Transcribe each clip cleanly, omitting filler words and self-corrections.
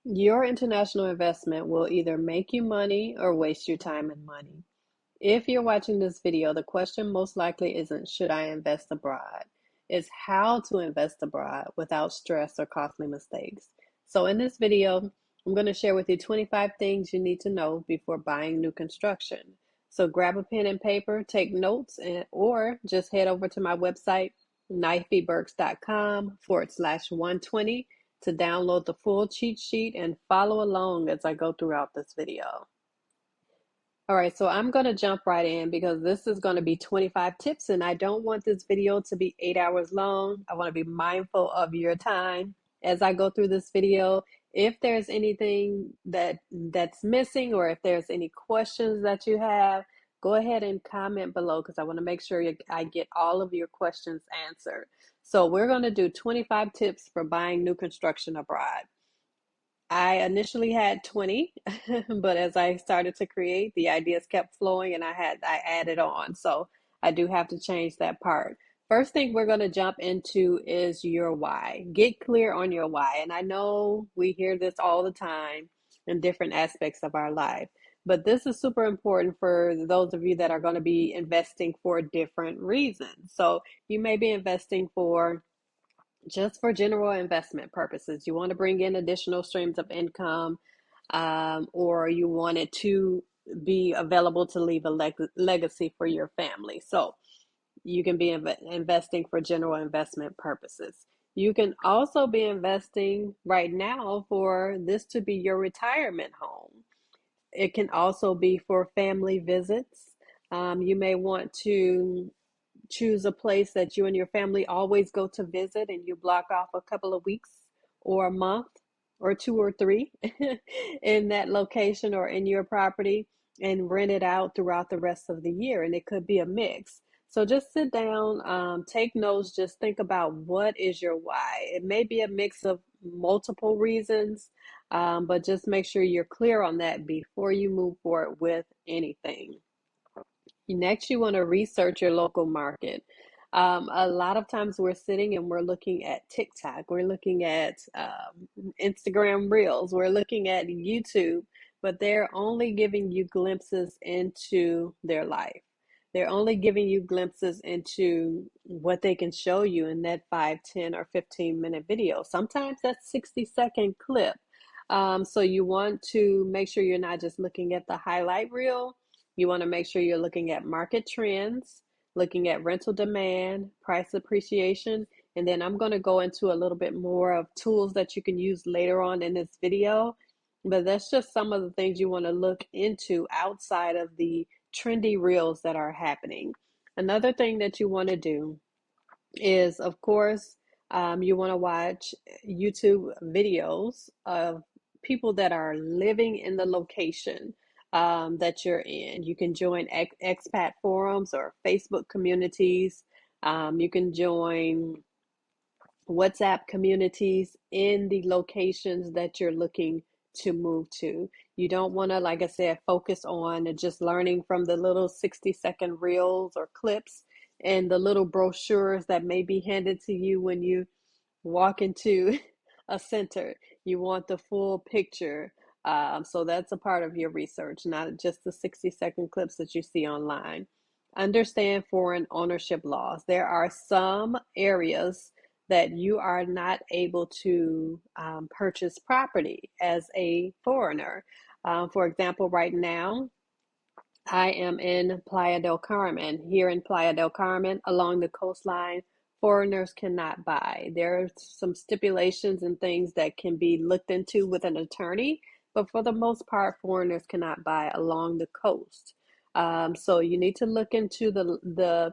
Your international investment will either make you money or waste your time and money. If you're watching this video, the question most likely isn't should I invest abroad? It's how to invest abroad without stress or costly mistakes. So in this video, I'm going to share with you 25 things you need to know before buying new construction. So grab a pen and paper, take notes, or just head over to my website, knifeyburks.com/120 to download the full cheat sheet and follow along as I go throughout this video. All right, so I'm going to jump right in because this is going to be 25 tips, and I don't want this video to be 8 hours long. I want to be mindful of your time as I go through this video. If there's anything that's missing, or if there's any questions that you have, go ahead and comment below because I want to make sure I get all of your questions answered. So we're going to do 25 tips for buying new construction abroad. I initially had 20, but as I started to create, the ideas kept flowing and I added on. So I do have to change that part. First thing we're going to jump into is your why. Get clear on your why. And I know we hear this all the time in different aspects of our life, but this is super important for those of you that are going to be investing for different reasons. So you may be investing for just for general investment purposes. You want to bring in additional streams of income, or you want it to be available to leave a legacy for your family. So you can be investing for general investment purposes. You can also be investing right now for this to be your retirement home. It can also be for family visits. You may want to choose a place that you and your family always go to visit, and you block off a couple of weeks or a month or two or three in that location or in your property and rent it out throughout the rest of the year. And it could be a mix. So just sit down, take notes, just think about what is your why. It may be a mix of multiple reasons, but just make sure you're clear on that before you move forward with anything. Next, you want to research your local market. A lot of times we're sitting and we're looking at TikTok, we're looking at Instagram Reels, we're looking at YouTube, but they're only giving you glimpses into their life. They're only giving you glimpses into what they can show you in that 5, 10, or 15-minute video. Sometimes that's 60-second clip. So you want to make sure you're not just looking at the highlight reel. You want to make sure you're looking at market trends, looking at rental demand, price appreciation, and then I'm going to go into a little bit more of tools that you can use later on in this video. But that's just some of the things you want to look into outside of the trendy reels that are happening. Another thing that you want to do is, of course, you want to watch YouTube videos of people that are living in the location that you're in. You can join expat forums or Facebook communities. You can join WhatsApp communities in the locations that you're looking to move to. You don't want to, like I said, focus on just learning from the little 60-second reels or clips and the little brochures that may be handed to you when you walk into a center. You want the full picture. So that's a part of your research, not just the 60-second clips that you see online. Understand foreign ownership laws. There are some areas that you are not able to purchase property as a foreigner. For example, right now, I am in Playa del Carmen. Here in Playa del Carmen, along the coastline, foreigners cannot buy. There are some stipulations and things that can be looked into with an attorney, but for the most part, foreigners cannot buy along the coast. So you need to look into the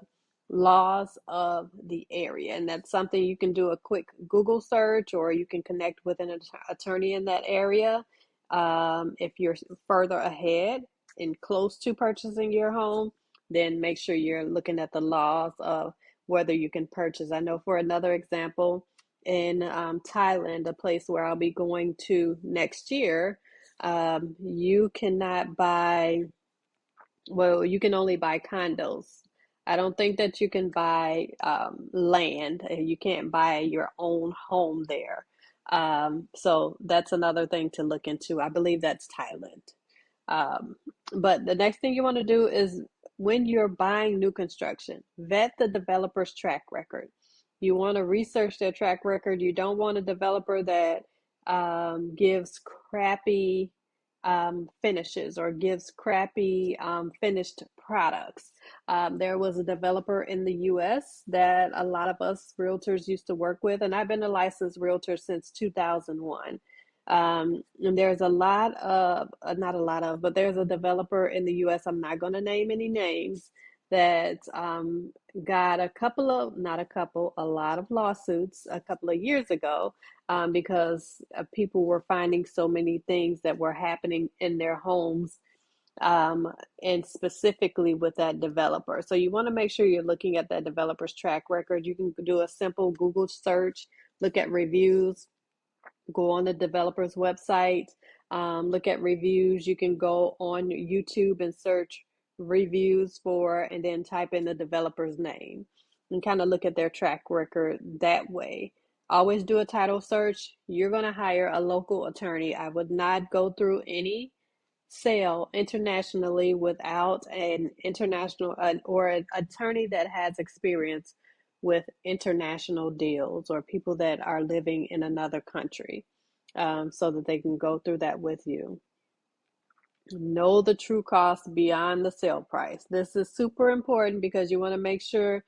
laws of the area, and that's something you can do a quick Google search, or you can connect with an attorney in that area. If you're further ahead and close to purchasing your home, then make sure you're looking at the laws of whether you can purchase. I know, for another example, in Thailand, a place where I'll be going to next year, you cannot buy, well, you can only buy condos. I don't think that you can buy land. You can't buy your own home there. So that's another thing to look into. I believe that's Thailand. Um, but the next thing you want to do is when you're buying new construction, vet the developer's track record. You want to research their track record. You don't want a developer that gives crappy finishes or gives crappy finished products. There was a developer in the US that a lot of us realtors used to work with, and I've been a licensed realtor since 2001. And there's a lot of, not a lot of, but there's a developer in the US, I'm not going to name any names, that got a couple of, not a couple, a lot of lawsuits a couple of years ago because people were finding so many things that were happening in their homes and specifically with that developer. So you want to make sure you're looking at that developer's track record. You can do a simple Google search, look at reviews, go on the developer's website, look at reviews. You can go on YouTube and search reviews for, and then type in the developer's name and kind of look at their track record that way. Always do a title search. You're going to hire a local attorney. I would not go through any sale internationally without an international or an attorney that has experience with international deals or people that are living in another country so that they can go through that with you. Know the true cost beyond the sale price. This is super important because you want to make sure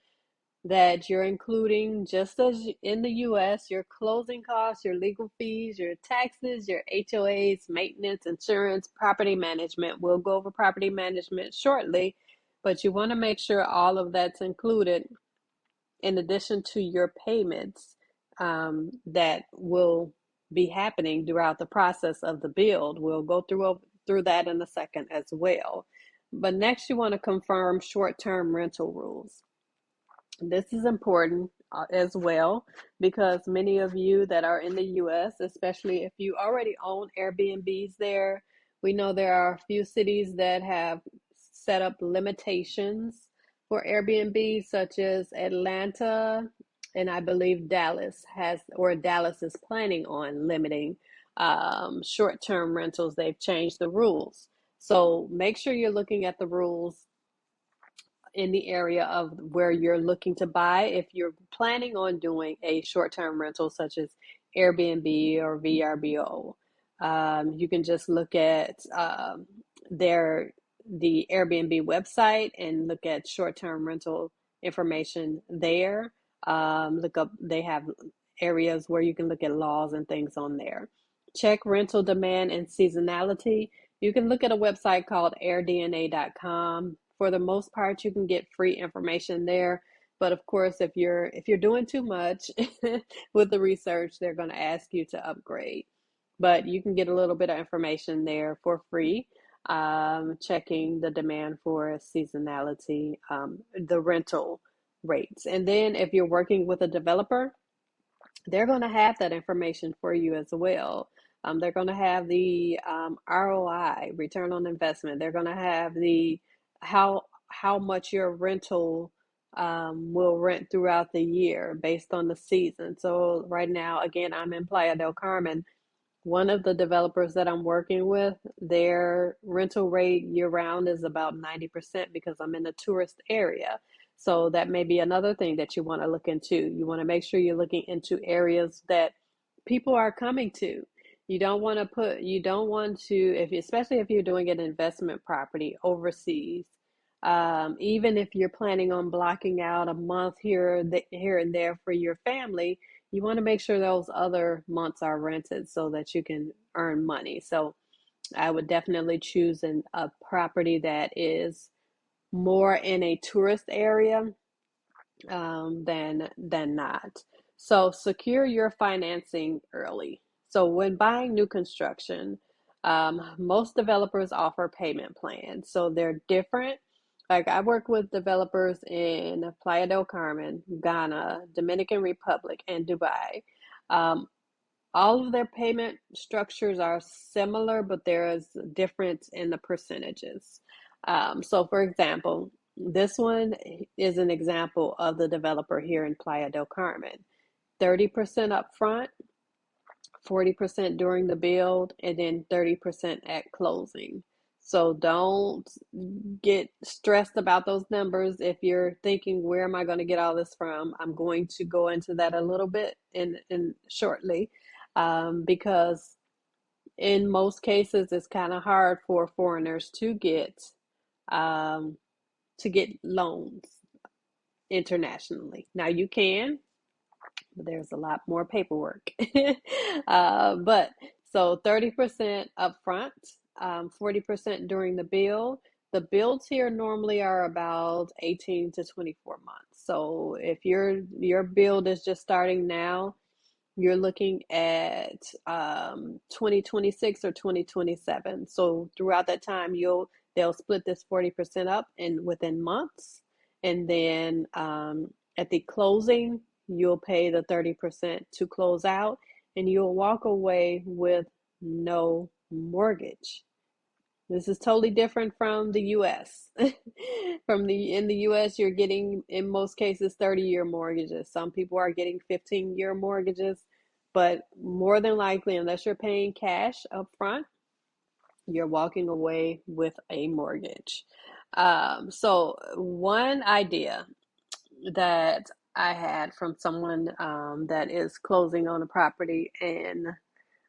that you're including, just as in the US, your closing costs, your legal fees, your taxes, your HOAs, maintenance, insurance, property management. We'll go over property management shortly, but you want to make sure all of that's included in addition to your payments that will be happening throughout the process of the build. We'll go through that in a second as well. But next, you want to confirm short-term rental rules. This is important as well because many of you that are in the US, especially if you already own Airbnbs there, we know there are a few cities that have set up limitations for Airbnb, such as Atlanta, and I believe Dallas has, or Dallas is planning on limiting short-term rentals. They've changed the rules. So make sure you're looking at the rules in the area of where you're looking to buy. If you're planning on doing a short-term rental such as Airbnb or VRBO, you can just look at their the Airbnb website and look at short-term rental information there. Look up, they have areas where you can look at laws and things on there. Check rental demand and seasonality. You can look at a website called airdna.com. For the most part, you can get free information there. But of course, if you're doing too much with the research, they're going to ask you to upgrade. But you can get a little bit of information there for free, checking the demand for seasonality, the rental rates. And then if you're working with a developer, they're going to have that information for you as well. They're going to have the ROI, return on investment. They're going to have the how much your rental will rent throughout the year based on the season. So right now, again, I'm in Playa del Carmen. One of the developers that I'm working with, their rental rate year round is about 90% because I'm in a tourist area. So that may be another thing that you want to look into. You want to make sure you're looking into areas that people are coming to. You don't want to, especially if you're doing an investment property overseas, even if you're planning on blocking out a month here and there for your family, you want to make sure those other months are rented so that you can earn money. So I would definitely choose a property that is more in a tourist area than not. So secure your financing early. So when buying new construction, most developers offer payment plans. So they're different. Like I work with developers in Playa del Carmen, Ghana, Dominican Republic, and Dubai. Um, all of their payment structures are similar, but there is a difference in the percentages. So, for example, this one is an example of the developer here in Playa del Carmen. 30% upfront, 40% during the build, and then 30% at closing. So don't get stressed about those numbers. If you're thinking, where am I going to get all this from? I'm going to go into that a little bit in shortly, because in most cases it's kind of hard for foreigners um, to get loans internationally. Now you can, but there's a lot more paperwork. But so 30% upfront, 40% during the build. The builds here normally are about 18 to 24 months. So if your build is just starting now, you're looking at 2026 or 2027. So throughout that time, they'll split this 40% up in within months, and then at the closing, you'll pay the 30% to close out, and you'll walk away with no mortgage. This is totally different from the US. In the US, you're getting, in most cases, 30-year mortgages. Some people are getting 15-year mortgages, but more than likely, unless you're paying cash up front, you're walking away with a mortgage. So one idea that I had from someone that is closing on a property in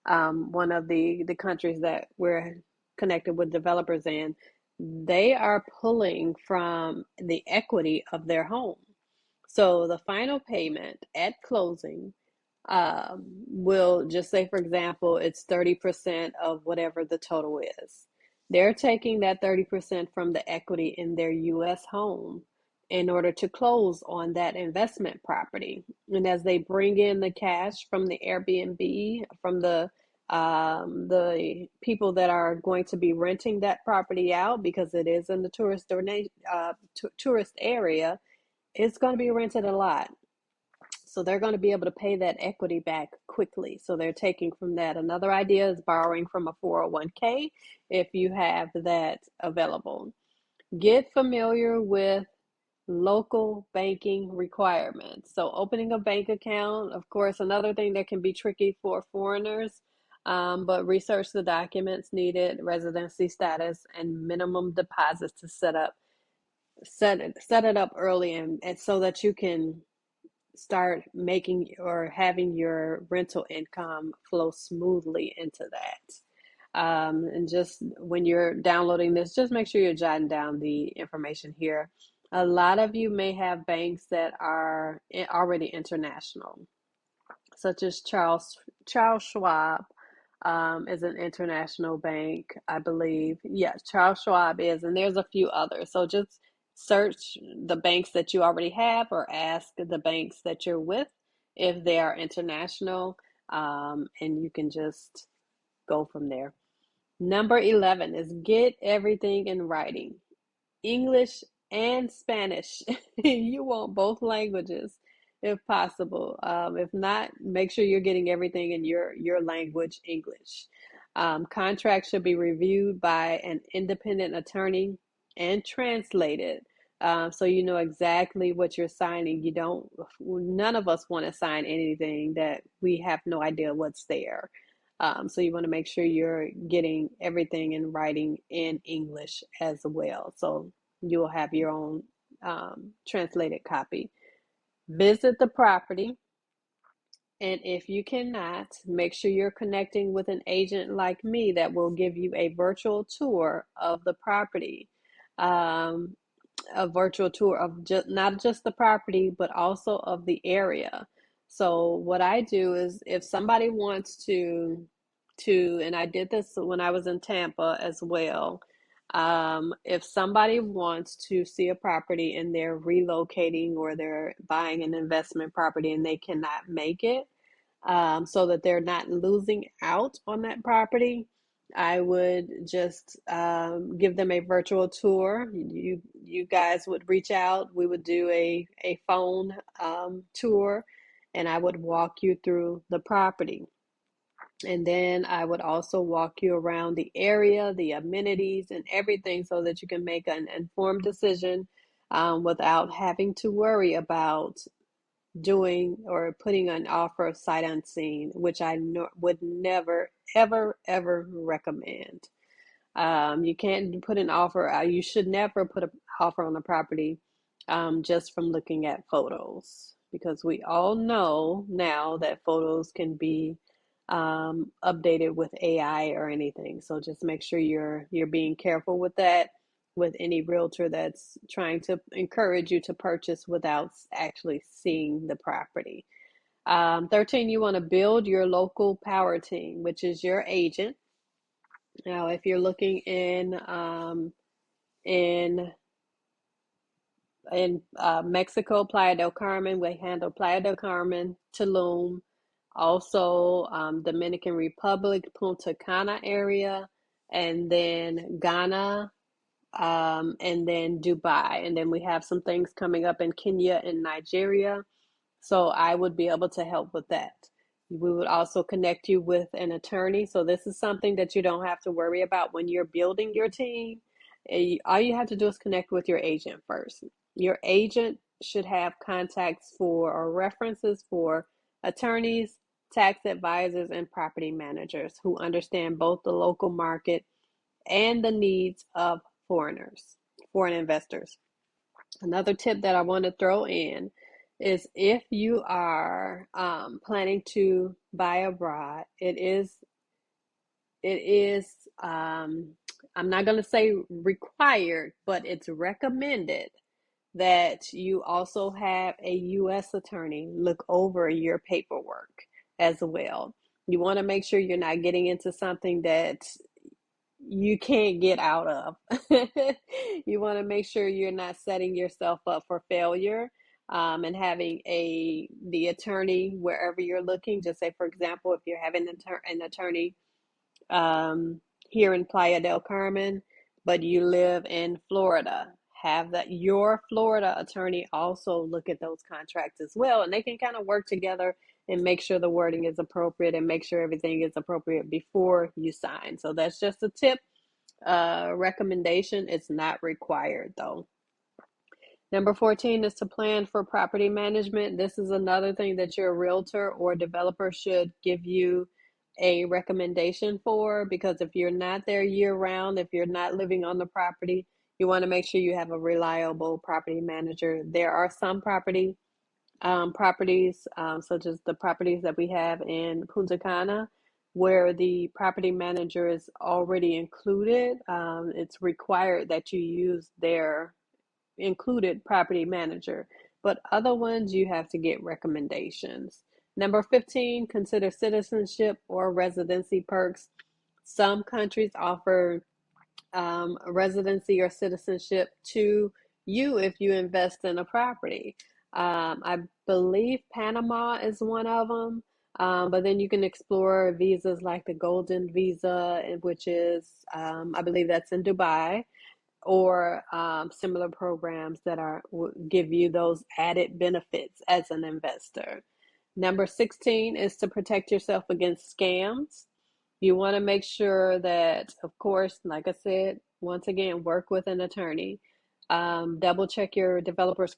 one of the countries that we're connected with developers in, they are pulling from the equity of their home. So the final payment at closing will just say, for example, it's 30% of whatever the total is. They're taking that 30% from the equity in their US home in order to close on that investment property. And as they bring in the cash from the Airbnb, from the people that are going to be renting that property out, because it is in the tourist area, it's going to be rented a lot. So they're going to be able to pay that equity back quickly. So they're taking from that. Another idea is borrowing from a 401k if you have that available. Get familiar with local banking requirements. So opening a bank account, of course, another thing that can be tricky for foreigners, but research the documents needed, residency status, and minimum deposits to set it up early, and so that you can start making or having your rental income flow smoothly into that. And just when you're downloading this, just make sure you're jotting down the information here. A lot of you may have banks that are already international, such as Charles Schwab is an international bank, I believe. Yes, Charles Schwab is, and there's a few others. So just search the banks that you already have, or ask the banks that you're with if they are international, and you can just go from there. Number 11 is get everything in writing. English and Spanish. You want both languages if possible. If not, make sure you're getting everything in your language, English. Contracts should be reviewed by an independent attorney and translated, so you know exactly what you're signing. None of us want to sign anything that we have no idea what's there. So you want to make sure you're getting everything in writing in English as well. So you will have your own translated copy. Visit the property, and if you cannot, make sure you're connecting with an agent like me that will give you a virtual tour of the property. Um, a virtual tour of not just the property, but also of the area. So what I do is, if somebody wants and I did this when I was in Tampa as well. If somebody wants to see a property and they're relocating, or they're buying an investment property and they cannot make it, so that they're not losing out on that property, I would just give them a virtual tour. You guys would reach out. We would do a phone tour, and I would walk you through the property. And then I would also walk you around the area, the amenities, and everything, so that you can make an informed decision, without having to worry about doing or putting an offer sight unseen, which I would never, ever, ever recommend. You can't put an offer out. You should never put an offer on a property just from looking at photos, because we all know now that photos can be updated with AI or anything. So just make sure you're being careful with that, with any realtor that's trying to encourage you to purchase without actually seeing the property. 13, you want to build your local power team, which is your agent. Now, if you're looking in Mexico, Playa del Carmen, we handle Playa del Carmen, Tulum, also Dominican Republic, Punta Cana area, and then Ghana, and then Dubai. And then we have some things coming up in Kenya and Nigeria. So I would be able to help with that. We would also connect you with an attorney. So this is something that you don't have to worry about when you're building your team. All you have to do is connect with your agent first. Your agent should have contacts for or references for attorneys, tax advisors, and property managers who understand both the local market and the needs of foreign investors. Another tip that I want to throw in is if you are planning to buy abroad, it is I'm not going to say required, but it's recommended that you also have a U.S. attorney look over your paperwork as well. You want to make sure you're not getting into something that you can't get out of. You want to make sure you're not setting yourself up for failure, and having the attorney wherever you're looking. Just say, for example, if you're having an attorney here in Playa del Carmen, but you live in Florida, have that your Florida attorney also look at those contracts as well, and they can kind of work together and make sure the wording is appropriate and make sure everything is appropriate before you sign. So that's just a tip, recommendation. It's not required though. Number 14 is to plan for property management. This is another thing that your realtor or developer should give you a recommendation for, because if you're not there year round, if you're not living on the property, you want to make sure you have a reliable property manager. There are some properties, such as the properties that we have in Punta Cana, where the property manager is already included. It's required that you use their included property manager, but other ones you have to get recommendations. Number 15, consider citizenship or residency perks. Some countries offer residency or citizenship to you if you invest in a property. I believe Panama is one of them, but then you can explore visas like the Golden Visa, which is, I believe that's in Dubai, or similar programs that give you those added benefits as an investor. Number 16 is to protect yourself against scams. You want to make sure that, of course, like I said, once again, work with an attorney. Double check your developer's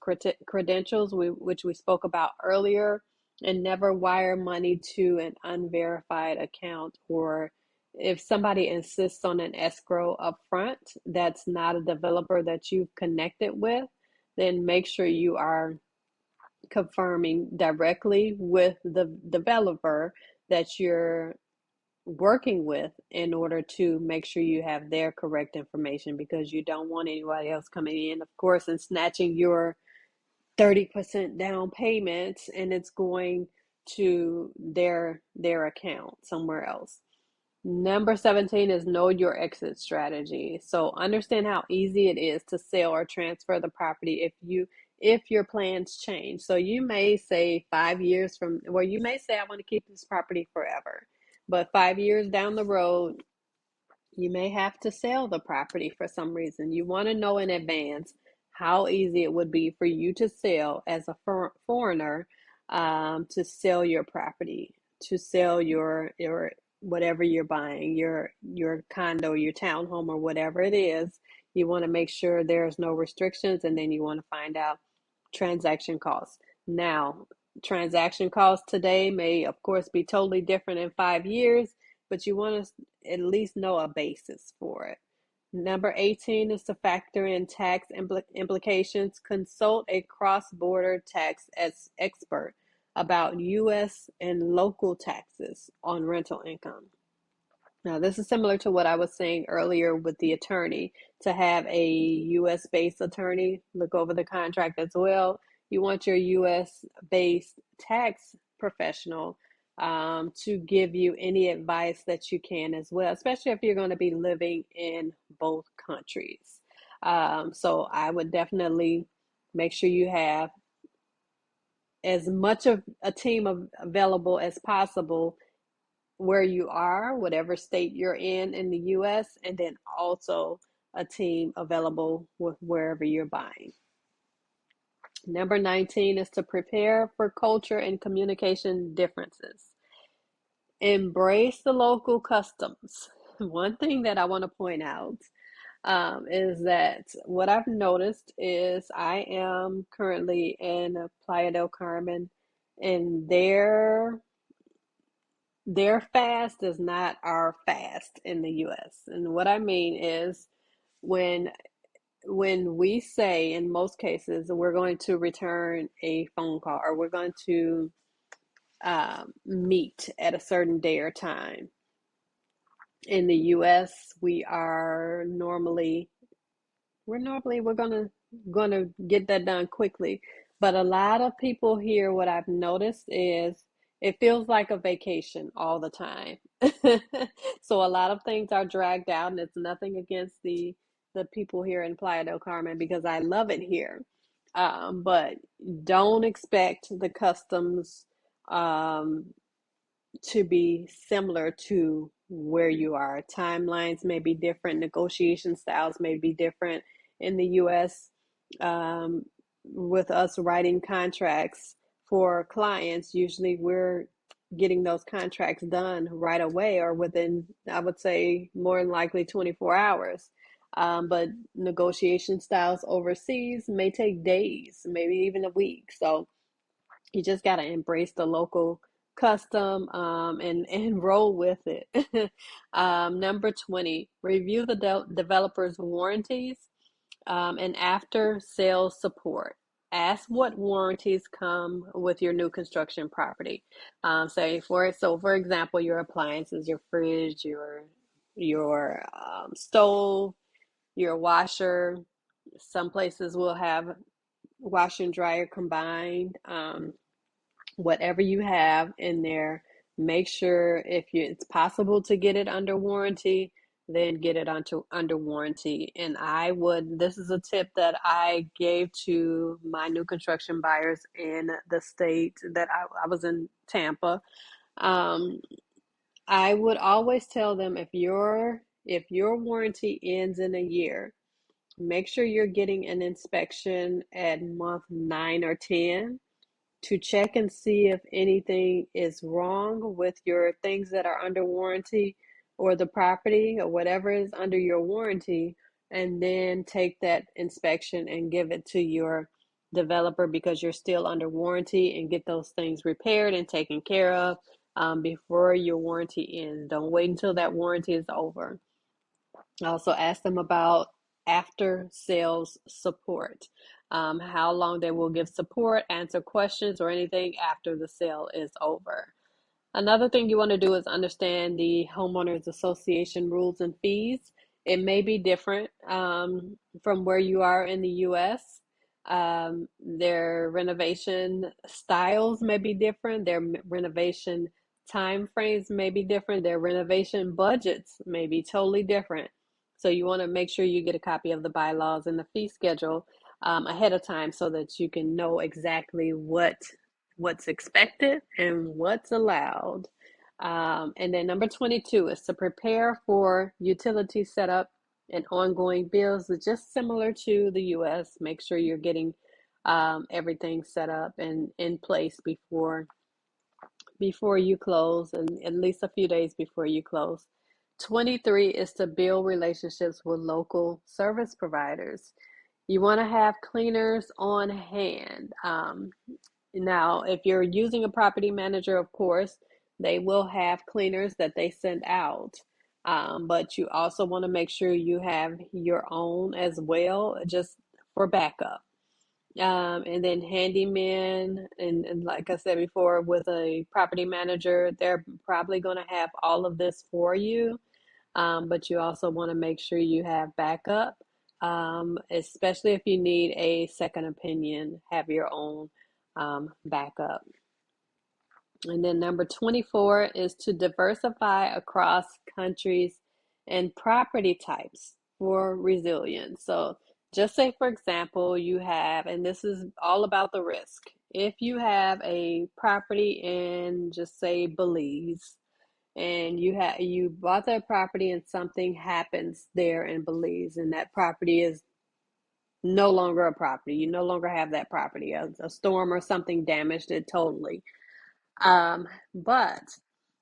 credentials, which we spoke about earlier, and never wire money to an unverified account, or if somebody insists on an escrow up front that's not a developer that you've connected with, then make sure you are confirming directly with the developer that you're working with in order to make sure you have their correct information, because you don't want anybody else coming in, of course, and snatching your 30% down payments and it's going to their account somewhere else. Number 17 is know your exit strategy. So understand how easy it is to sell or transfer the property if your plans change. So you may say 5 years from, well, you may say I want to keep this property forever, but 5 years down the road, you may have to sell the property for some reason. You want to know in advance how easy it would be for you to sell as a foreigner, to sell your property, to sell your whatever you're buying, your condo, your townhome, or whatever it is. You want to make sure there's no restrictions, and then you want to find out transaction costs. Now, transaction costs today may, of course, be totally different in 5 years, but you want to at least know a basis for it. Number 18 is to factor in tax implications. Consult a cross-border tax expert about U.S. and local taxes on rental income. Now, this is similar to what I was saying earlier with the attorney. To have a US based attorney look over the contract as well, you want your US based tax professional to give you any advice that you can as well, especially if you're going to be living in both countries. So I would definitely make sure you have as much of a team available as possible where you are, whatever state you're in the US, and then also a team available with wherever you're buying. Number 19 is to prepare for culture and communication differences. Embrace the local customs. One thing that I want to point out is that what I've noticed is I am currently in Playa del Carmen, and their fast is not our fast in the US. And what I mean is when when we say in most cases we're going to return a phone call or we're going to meet at a certain day or time. In the US, we're gonna get that done quickly. But a lot of people here, what I've noticed is it feels like a vacation all the time. So a lot of things are dragged out, and it's nothing against the people here in Playa del Carmen because I love it here. But don't expect the customs um, to be similar to where you are. Timelines may be different, negotiation styles may be different. In the US, um, with us writing contracts for clients, usually we're getting those contracts done right away or within, I would say, more than likely 24 hours. But negotiation styles overseas may take days, maybe even a week. So you just got to embrace the local custom and roll with it. Number 20, review the developer's warranties and after sales support. Ask what warranties come with your new construction property. For example, your appliances, your fridge, your stove, your washer. Some places will have washer and dryer combined. Whatever you have in there, make sure if it's possible to get it under warranty, then get it under warranty. And this is a tip that I gave to my new construction buyers in the state that I was in Tampa. Um, I would always tell them if your warranty ends in a year, make sure you're getting an inspection at month 9 or 10 to check and see if anything is wrong with your things that are under warranty or the property or whatever is under your warranty, and then take that inspection and give it to your developer because you're still under warranty, and get those things repaired and taken care of before your warranty ends. Don't wait until that warranty is over. Also ask them about after sales support, how long they will give support, answer questions, or anything after the sale is over. Another thing you want to do is understand the homeowners association rules and fees. It may be different from where you are in the US. Their renovation styles may be different. Their renovation time frames may be different. Their renovation budgets may be totally different. So you want to make sure you get a copy of the bylaws and the fee schedule ahead of time so that you can know exactly what's expected and what's allowed. And then number 22 is to prepare for utility setup and ongoing bills, just similar to the US. Make sure you're getting everything set up and in place before you close, and at least a few days before you close. 23 is to build relationships with local service providers. You want to have cleaners on hand. Now, if you're using a property manager, of course, they will have cleaners that they send out. But you also want to make sure you have your own as well, just for backup. And then handyman, and like I said before, with a property manager, they're probably going to have all of this for you. But you also want to make sure you have backup, especially if you need a second opinion, have your own backup. And then number 24 is to diversify across countries and property types for resilience. So just say, for example, you have, and this is all about the risk. If you have a property in, just say, Belize, and you bought that property and something happens there in Belize, and that property is no longer a property. You no longer have that property. A storm or something damaged it totally. But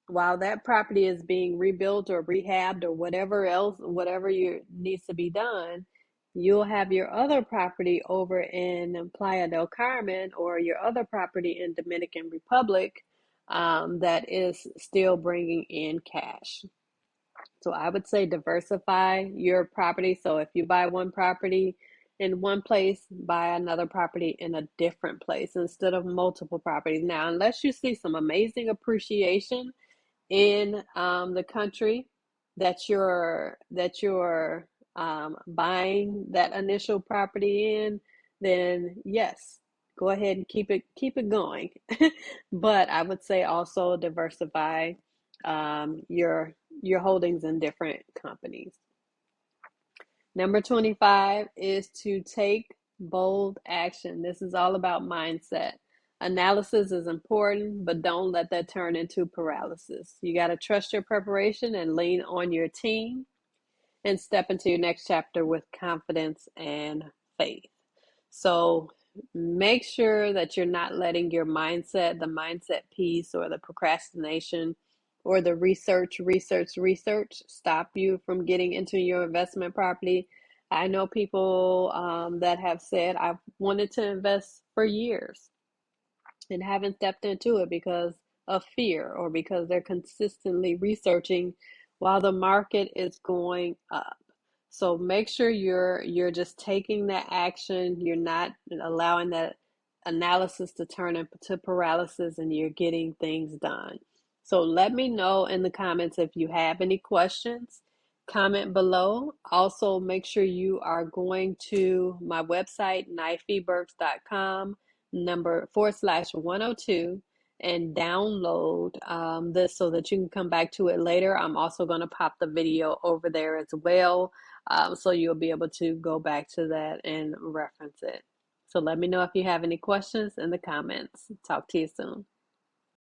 while that property is being rebuilt or rehabbed or whatever else, whatever you needs to be done, you'll have your other property over in Playa del Carmen or your other property in Dominican Republic, that is still bringing in cash. So I would say diversify your property. So if you buy one property in one place, buy another property in a different place instead of multiple properties. Now, unless you see some amazing appreciation in the country that you're buying that initial property in, then yes, go ahead and keep it going. But I would say also diversify your holdings in different companies. Number 25 is to take bold action. This is all about mindset. Analysis is important, but don't let that turn into paralysis. You got to trust your preparation and lean on your team and step into your next chapter with confidence and faith. So make sure that you're not letting your mindset, the mindset piece, or the procrastination, or the research stop you from getting into your investment property. I know people that have said, I've wanted to invest for years and haven't stepped into it because of fear or because they're consistently researching while the market is going up. So make sure you're just taking that action. You're not allowing that analysis to turn into paralysis, and you're getting things done. So let me know in the comments if you have any questions. Comment below. Also, make sure you are going to my website, knifebergs.com, number /102, and download this so that you can come back to it later. I'm also going to pop the video over there as well, so you'll be able to go back to that and reference it. So let me know if you have any questions in the comments. Talk to you soon.